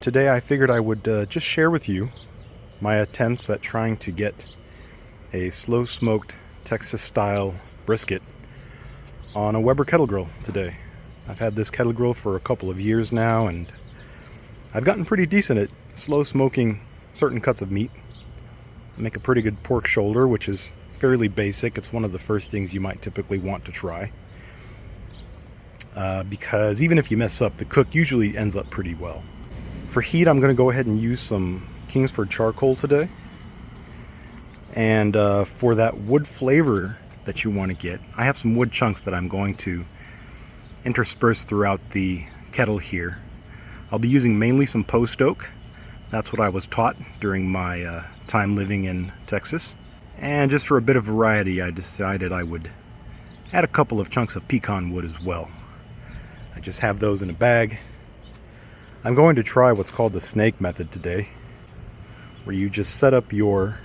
Today I figured I would just share with you my attempts at trying to get a slow smoked Texas style brisket on a Weber kettle grill today. I've had this kettle grill for a couple of years now, and I've gotten pretty decent at slow smoking certain cuts of meat. I make a pretty good pork shoulder, which is fairly basic. It's one of the first things you might typically want to try, because even if you mess up, the cook usually ends up pretty well. For heat, I'm going to go ahead and use some Kingsford charcoal today. And for that wood flavor that you want to get, I have some wood chunks that I'm going to intersperse throughout the kettle here. I'll be using mainly some post oak. That's what I was taught during my time living in Texas. And just for a bit of variety, I decided I would add a couple of chunks of pecan wood as well. I just have those in a bag. I'm going to try what's called the snake method today, where you just set up your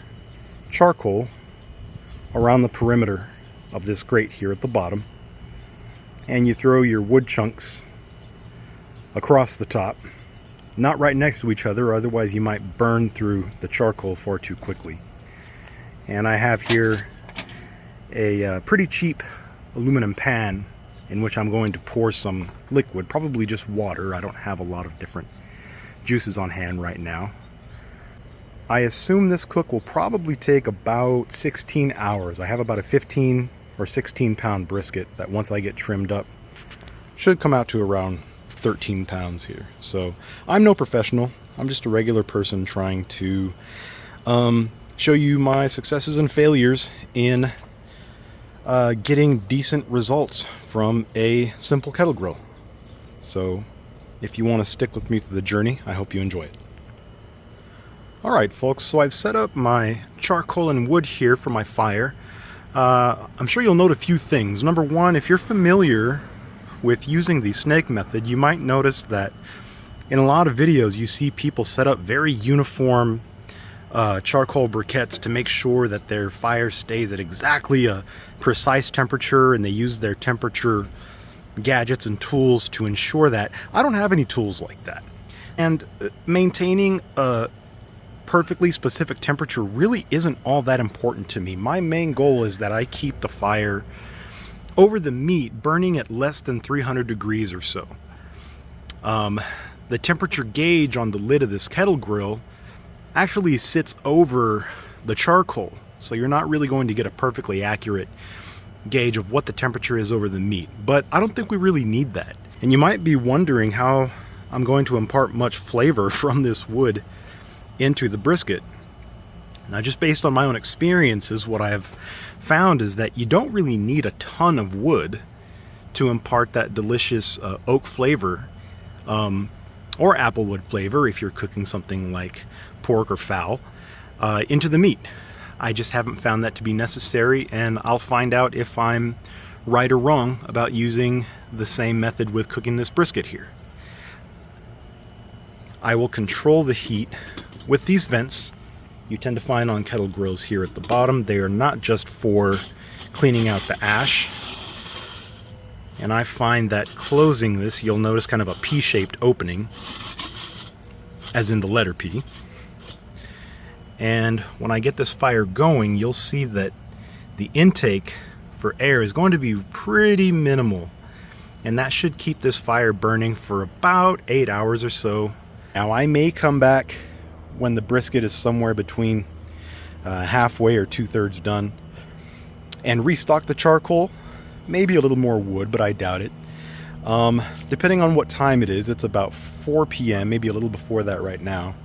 charcoal around the perimeter of this grate here at the bottom, and you throw your wood chunks across the top, not right next to each other, otherwise you might burn through the charcoal far too quickly. And I have here a pretty cheap aluminum pan in which I'm going to pour some liquid, probably just water. I don't have a lot of different juices on hand right now. I assume this cook will probably take about 16 hours. I have about a 15 or 16 pound brisket that, once I get trimmed up, should come out to around 13 pounds here. So I'm no professional. I'm just a regular person trying to show you my successes and failures in getting decent results from a simple kettle grill. So if you want to stick with me through the journey, I hope you enjoy it. Alright folks, so I've set up my charcoal and wood here for my fire. I'm sure you'll note a few things. Number one, if you're familiar with using the snake method, you might notice that in a lot of videos you see people set up very uniform charcoal briquettes to make sure that their fire stays at exactly a precise temperature, and they use their temperature gadgets and tools to ensure that. I don't have any tools like that, and maintaining a perfectly specific temperature really isn't all that important to me. My main goal is that I keep the fire over the meat burning at less than 300 degrees or so. The temperature gauge on the lid of this kettle grill actually sits over the charcoal, so you're not really going to get a perfectly accurate gauge of what the temperature is over the meat. But I don't think we really need that. And you might be wondering how I'm going to impart much flavor from this wood into the brisket. Now, just based on my own experiences, what I've found is that you don't really need a ton of wood to impart that delicious oak flavor, or applewood flavor if you're cooking something like pork or fowl, into the meat. I just haven't found that to be necessary, and I'll find out if I'm right or wrong about using the same method with cooking this brisket here. I will control the heat with these vents you tend to find on kettle grills here at the bottom. They are not just for cleaning out the ash, and I find that closing this, you'll notice kind of a P-shaped opening, as in the letter P. And when I get this fire going, you'll see that the intake for air is going to be pretty minimal, and that should keep this fire burning for about 8 hours or so. Now, I may come back when the brisket is somewhere between halfway or 2/3 done and restock the charcoal. Maybe a little more wood, but I doubt it. Depending on what time it is, it's about 4 p.m., maybe a little before that right now.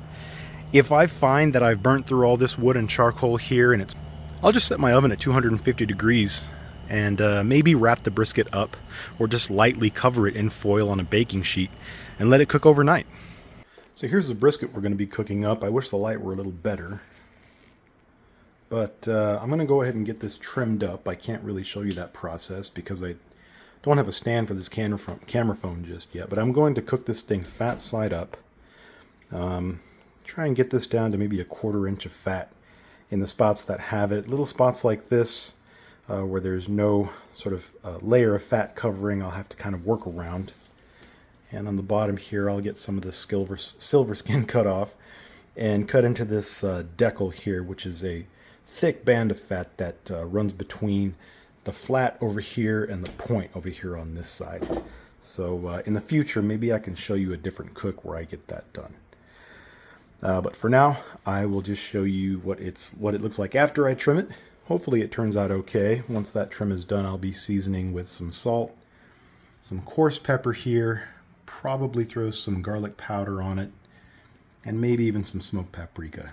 If I find that I've burnt through all this wood and charcoal here, and I'll just set my oven at 250 degrees and maybe wrap the brisket up, or just lightly cover it in foil on a baking sheet and let it cook overnight. So here's the brisket we're going to be cooking up. I wish the light were a little better, but I'm going to go ahead and get this trimmed up. I can't really show you that process because I don't have a stand for this camera phone just yet, but I'm going to cook this thing fat side up. Try and get this down to maybe 1/4 inch of fat in the spots that have it. Little spots like this where there's no sort of layer of fat covering, I'll have to kind of work around. And on the bottom here, I'll get some of the silver skin cut off and cut into this decal here, which is a thick band of fat that runs between the flat over here and the point over here on this side. So in the future, maybe I can show you a different cook where I get that done. But for now, I will just show you what it looks like after I trim it. Hopefully it turns out okay. Once that trim is done, I'll be seasoning with some salt, some coarse pepper here, probably throw some garlic powder on it, and maybe even some smoked paprika.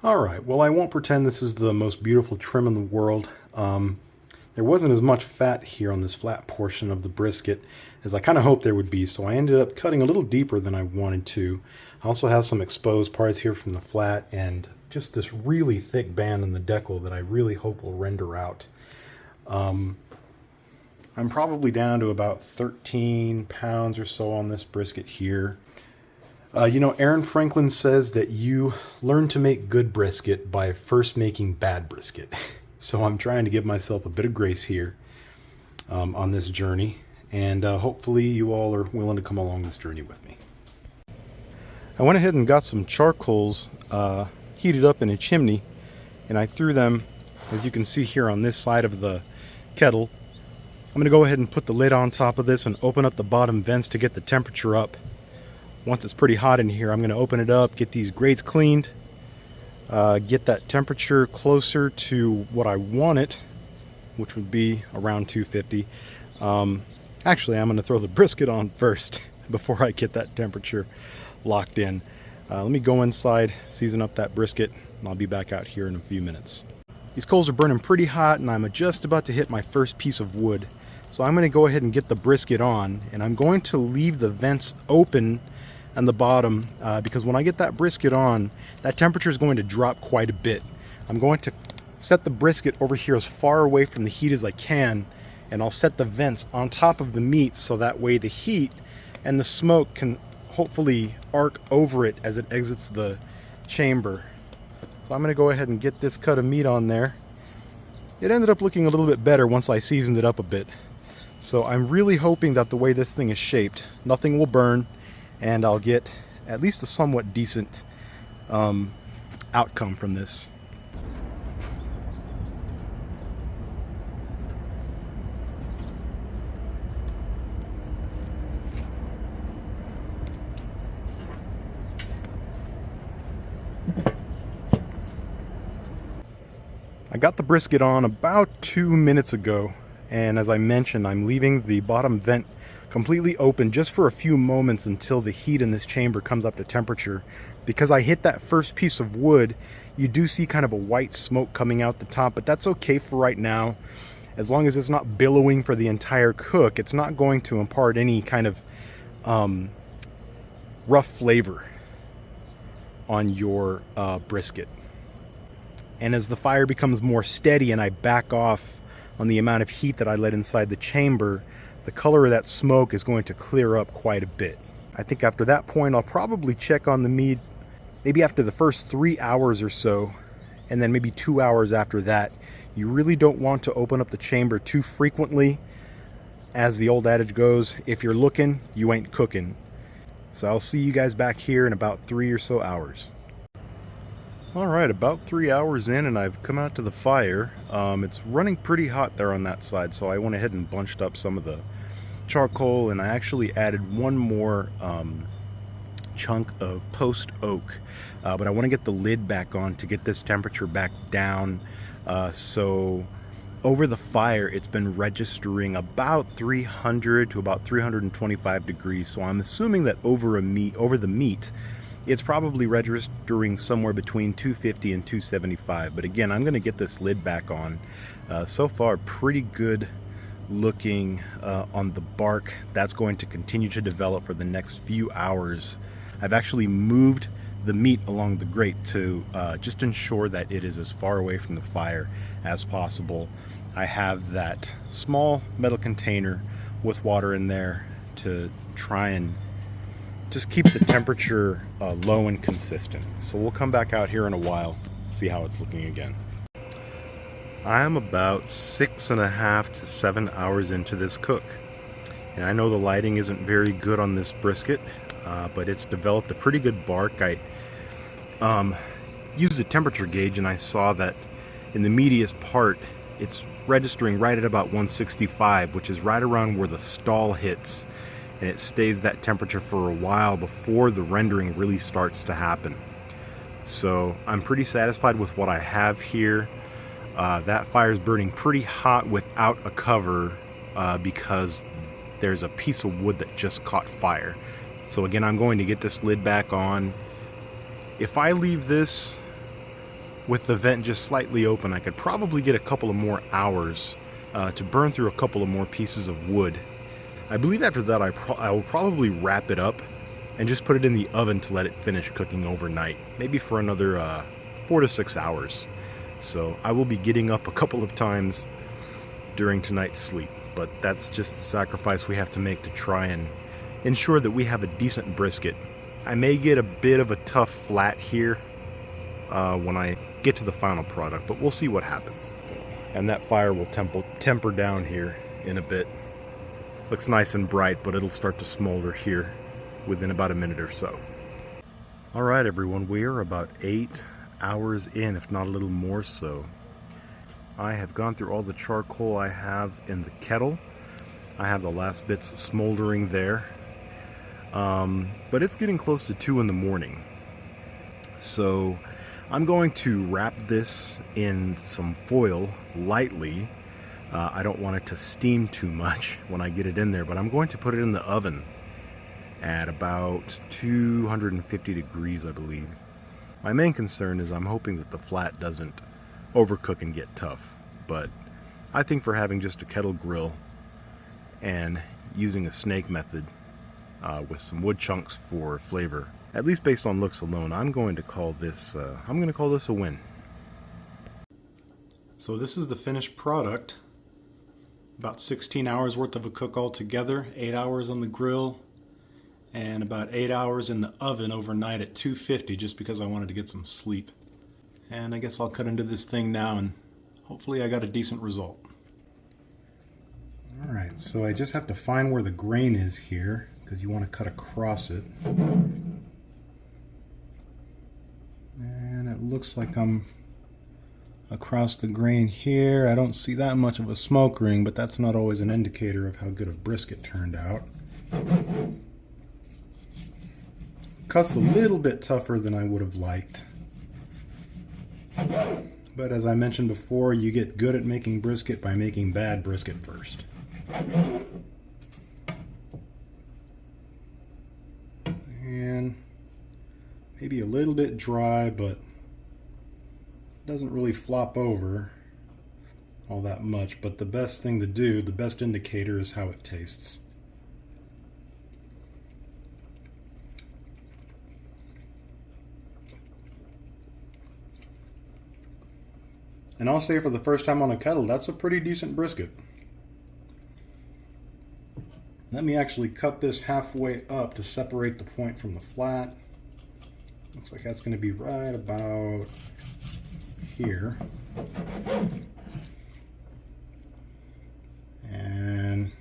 Alright, well, I won't pretend this is the most beautiful trim in the world. There wasn't as much fat here on this flat portion of the brisket as I kind of hoped there would be, so I ended up cutting a little deeper than I wanted to. I also have some exposed parts here from the flat and just this really thick band in the decal that I really hope will render out. I'm probably down to about 13 pounds or so on this brisket here. You know, Aaron Franklin says that you learn to make good brisket by first making bad brisket. So I'm trying to give myself a bit of grace here on this journey. And hopefully you all are willing to come along this journey with me. I went ahead and got some charcoals heated up in a chimney. And I threw them, as you can see here on this side of the kettle. I'm going to go ahead and put the lid on top of this and open up the bottom vents to get the temperature up. Once it's pretty hot in here, I'm going to open it up, get these grates cleaned, get that temperature closer to what I want it, which would be around 250. Actually, I'm going to throw the brisket on first before I get that temperature locked in. Let me go inside, season up that brisket, and I'll be back out here in a few minutes. These coals are burning pretty hot, and I'm just about to hit my first piece of wood. So I'm going to go ahead and get the brisket on, and I'm going to leave the vents open on the bottom because when I get that brisket on, that temperature is going to drop quite a bit. I'm going to set the brisket over here as far away from the heat as I can, and I'll set the vents on top of the meat so that way the heat and the smoke can hopefully arc over it as it exits the chamber. So I'm going to go ahead and get this cut of meat on there. It ended up looking a little bit better once I seasoned it up a bit. So I'm really hoping that the way this thing is shaped, nothing will burn, and I'll get at least a somewhat decent outcome from this. I got the brisket on about 2 minutes ago, and as I mentioned, I'm leaving the bottom vent completely open just for a few moments until the heat in this chamber comes up to temperature. Because I hit that first piece of wood, you do see kind of a white smoke coming out the top, but that's okay for right now. As long as it's not billowing for the entire cook, it's not going to impart any kind of rough flavor on your brisket. And as the fire becomes more steady and I back off on the amount of heat that I let inside the chamber, the color of that smoke is going to clear up quite a bit. I think after that point, I'll probably check on the meat maybe after the first 3 hours or so, and then maybe 2 hours after that. You really don't want to open up the chamber too frequently. As the old adage goes, if you're looking, you ain't cooking. So I'll see you guys back here in about 3 or so hours. Alright, about 3 hours in and I've come out to the fire. It's running pretty hot there on that side, so I went ahead and bunched up some of the charcoal, and I actually added one more chunk of post oak. But I want to get the lid back on to get this temperature back down. So over the fire, it's been registering about 300 to about 325 degrees. So I'm assuming that over the meat, it's probably registering somewhere between 250 and 275. But again, I'm going to get this lid back on. So far, pretty good looking on the bark. That's going to continue to develop for the next few hours. I've actually moved the meat along the grate to just ensure that it is as far away from the fire as possible. I have that small metal container with water in there to try and just keep the temperature low and consistent. So we'll come back out here in a while, see how it's looking again. I am about 6.5 to 7 hours into this cook, And I know the lighting isn't very good on this brisket, but it's developed a pretty good bark. I used a temperature gauge and I saw that in the meatiest part it's registering right at about 165, which is right around where the stall hits, and it stays that temperature for a while before the rendering really starts to happen. So I'm pretty satisfied with what I have here. That fire is burning pretty hot without a cover because there's a piece of wood that just caught fire. So again, I'm going to get this lid back on. If I leave this with the vent just slightly open, I could probably get a couple of more hours to burn through a couple of more pieces of wood. I believe after that I will probably wrap it up and just put it in the oven to let it finish cooking overnight, maybe for another 4 to 6 hours. So I will be getting up a couple of times during tonight's sleep, but that's just the sacrifice we have to make to try and ensure that we have a decent brisket. I may get a bit of a tough flat here when I get to the final product, but we'll see what happens. And that fire will temper down here in a bit. Looks nice and bright, but it'll start to smolder here within about a minute or so. Alright everyone, we are about 8 hours in, if not a little more so. I have gone through all the charcoal I have in the kettle. I have the last bits smoldering there. But it's getting close to 2 in the morning. So I'm going to wrap this in some foil lightly. I don't want it to steam too much when I get it in there, but I'm going to put it in the oven at about 250 degrees, I believe. My main concern is I'm hoping that the flat doesn't overcook and get tough, but I think for having just a kettle grill and using a snake method with some wood chunks for flavor, at least based on looks alone, I'm going to call this a win. So this is the finished product. About 16 hours worth of a cook altogether, 8 hours on the grill, and about 8 hours in the oven overnight at 250 just because I wanted to get some sleep. And I guess I'll cut into this thing now and hopefully I got a decent result. Alright, so I just have to find where the grain is here because you want to cut across it. And it looks like I'm across the grain here. I don't see that much of a smoke ring, but that's not always an indicator of how good a brisket turned out. Cut's a little bit tougher than I would have liked. But as I mentioned before, you get good at making brisket by making bad brisket first. And maybe a little bit dry, but doesn't really flop over all that much. But the best thing to do, the best indicator, is how it tastes. And I'll say for the first time on a kettle, that's a pretty decent brisket. Let me actually cut this halfway up to separate the point from the flat. Looks like that's going to be right about here. And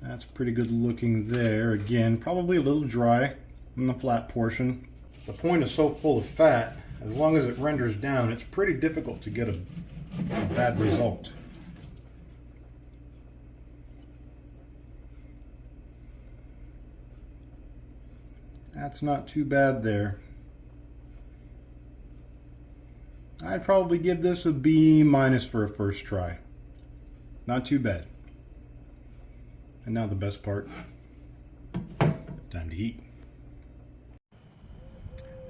that's pretty good looking there. Again, probably a little dry in the flat portion. The point is so full of fat, as long as it renders down, it's pretty difficult to get a bad result. That's not too bad there. I'd probably give this a B- for a first try. Not too bad. And now the best part. Time to eat.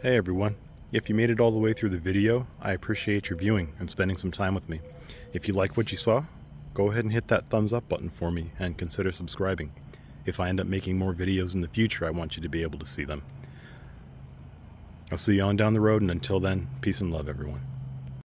Hey everyone. If you made it all the way through the video, I appreciate your viewing and spending some time with me. If you like what you saw, go ahead and hit that thumbs up button for me and consider subscribing. If I end up making more videos in the future, I want you to be able to see them. I'll see you on down the road, and until then, peace and love, everyone.